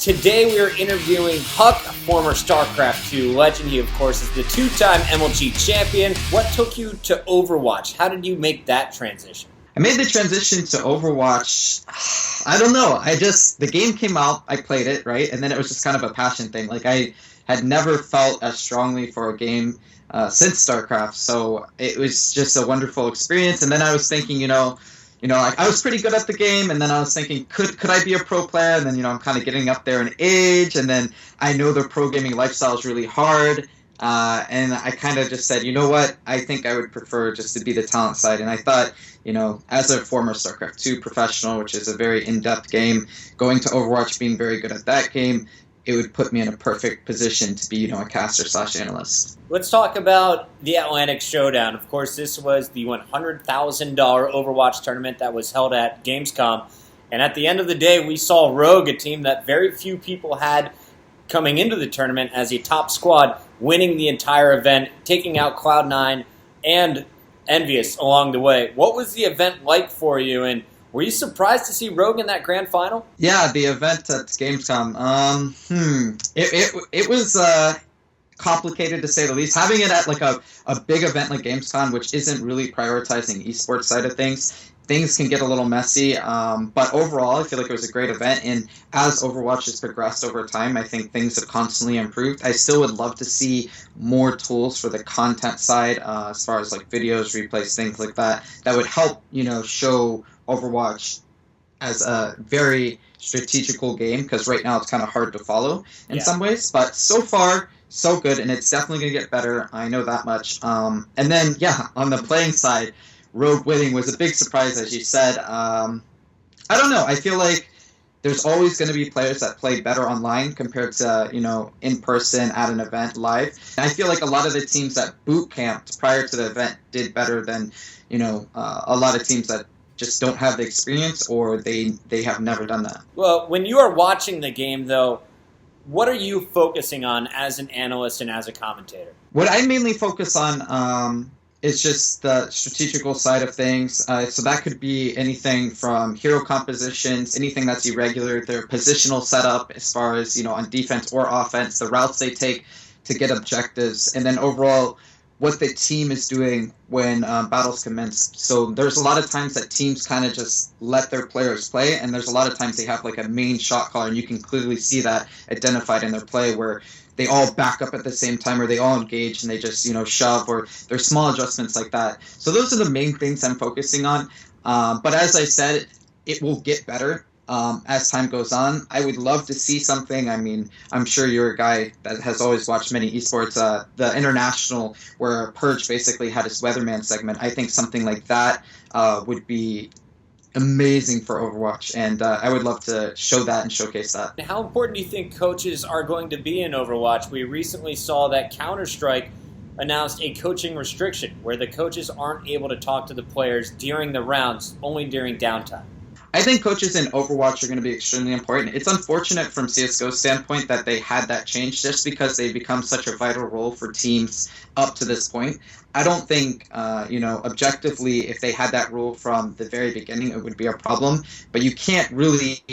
Today we are interviewing Puck, a former StarCraft 2 legend. He, of course, is the two-time MLG champion. What took you to Overwatch? How did you make that transition? I made the transition to Overwatch. I don't know. The game came out, I played it, right? And then it was just kind of a passion thing. Like, I had never felt as strongly for a game since StarCraft. So it was just a wonderful experience. And then I was thinking, I was pretty good at the game, and then I was thinking, could I be a pro player? And then, I'm kind of getting up there in age, and then I know the pro gaming lifestyle is really hard, and I kind of just said, you know what, I think I would prefer just to be the talent side, and I thought, as a former StarCraft 2 professional, which is a very in-depth game, going to Overwatch, being very good at that game, it would put me in a perfect position to be, a caster/analyst. Let's talk about the Atlantic Showdown. Of course, this was the $100,000 Overwatch tournament that was held at Gamescom. And at the end of the day, we saw Rogue, a team that very few people had coming into the tournament as a top squad, winning the entire event, taking out Cloud9 and Envious along the way. What was the event like for you, and were you surprised to see Rogue in that grand final? Yeah, the event at Gamescom. It was complicated to say the least. Having it at like a big event like Gamescom, which isn't really prioritizing esports side of things can get a little messy. But overall, I feel like it was a great event. And as Overwatch has progressed over time, I think things have constantly improved. I still would love to see more tools for the content side, as far as like videos, replays, things like that would help, show Overwatch as a very strategical game, because right now it's kind of hard to follow in some ways, but so far so good, and it's definitely going to get better. I know that much. And then on the playing side, Rogue winning was a big surprise, as you said. I don't know, I feel like there's always going to be players that play better online compared to in person at an event live. And I feel like a lot of the teams that boot camped prior to the event did better than a lot of teams that just don't have the experience, or they have never done that. Well, when you are watching the game, though, what are you focusing on as an analyst and as a commentator? What I mainly focus on is just the strategical side of things. So that could be anything from hero compositions, anything that's irregular, their positional setup as far as, on defense or offense, the routes they take to get objectives, and then overall what the team is doing when battles commence. So there's a lot of times that teams kind of just let their players play, and there's a lot of times they have like a main shot caller, and you can clearly see that identified in their play, where they all back up at the same time, or they all engage and they just shove, or there's small adjustments like that. So those are the main things I'm focusing on. But as I said, it will get better as time goes on. I would love to see something. I mean, I'm sure you're a guy that has always watched many esports. The International, where Purge basically had his Weatherman segment, I think something like that would be amazing for Overwatch, and I would love to show that and showcase that. How important do you think coaches are going to be in Overwatch? We recently saw that Counter-Strike announced a coaching restriction where the coaches aren't able to talk to the players during the rounds, only during downtime. I think coaches in Overwatch are going to be extremely important. It's unfortunate from CSGO's standpoint that they had that change, just because they've become such a vital role for teams up to this point. I don't think, objectively, if they had that rule from the very beginning, it would be a problem. But you can't really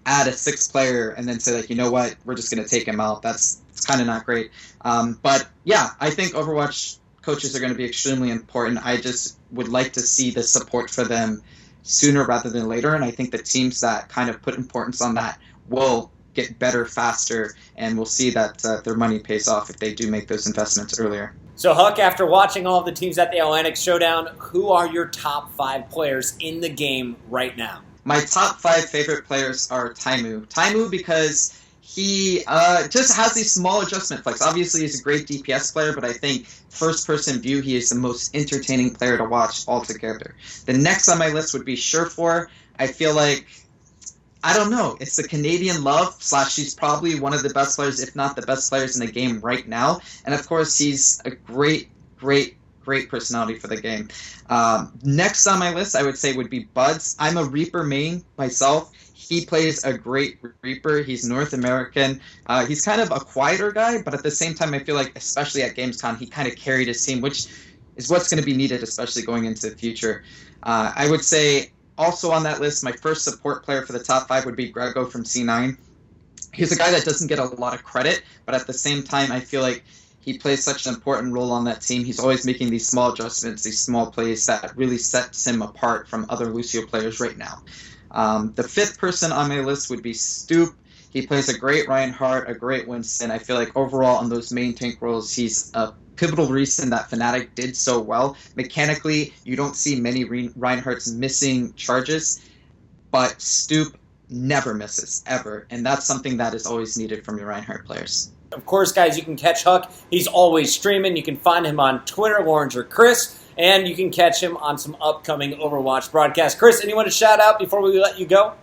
add a sixth player and then say, like, you know what, we're just going to take him out. It's kind of not great. But yeah, I think Overwatch coaches are going to be extremely important. I just would like to see the support for them sooner rather than later, and I think the teams that kind of put importance on that will get better faster, and we'll see that their money pays off if they do make those investments earlier. So Huck, after watching all of the teams at the Atlantic Showdown, who are your top 5 players in the game right now? My top 5 favorite players are Taimu. Taimu because he just has these small adjustment flex. Obviously, he's a great DPS player, but I think first-person view, he is the most entertaining player to watch altogether. The next on my list would be Surefour. I feel like, I don't know, it's the Canadian love / he's probably one of the best players, if not the best players in the game right now. And of course, he's a great personality for the game. Next on my list, I would say, would be Buds. I'm a Reaper main myself. He plays a great Reaper. He's North American. He's kind of a quieter guy, but at the same time, I feel like, especially at Gamescom, he kind of carried his team, which is what's going to be needed, especially going into the future. I would say also on that list, my first support player for the top 5 would be Grego from C9. he's a guy that doesn't get a lot of credit, but at the same time, I feel like he plays such an important role on that team. He's always making these small adjustments, these small plays that really sets him apart from other Lucio players right now. The fifth person on my list would be Stoop. He plays a great Reinhardt, a great Winston. I feel like overall on those main tank roles, he's a pivotal reason that Fnatic did so well. Mechanically, you don't see many Reinhardts missing charges, but Stoop never misses, ever. And that's something that is always needed from your Reinhardt players. Of course, guys, you can catch Huck. He's always streaming. You can find him on Twitter, Loranger Chris, and you can catch him on some upcoming Overwatch broadcasts. Chris, anyone to shout out before we let you go?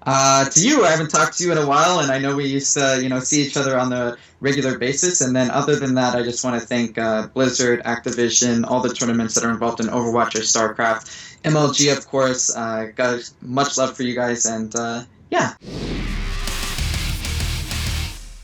To you, I haven't talked to you in a while, and I know we used to, see each other on a regular basis. And then other than that, I just want to thank Blizzard, Activision, all the tournaments that are involved in Overwatch or StarCraft, MLG, of course. Got much love for you guys, and yeah.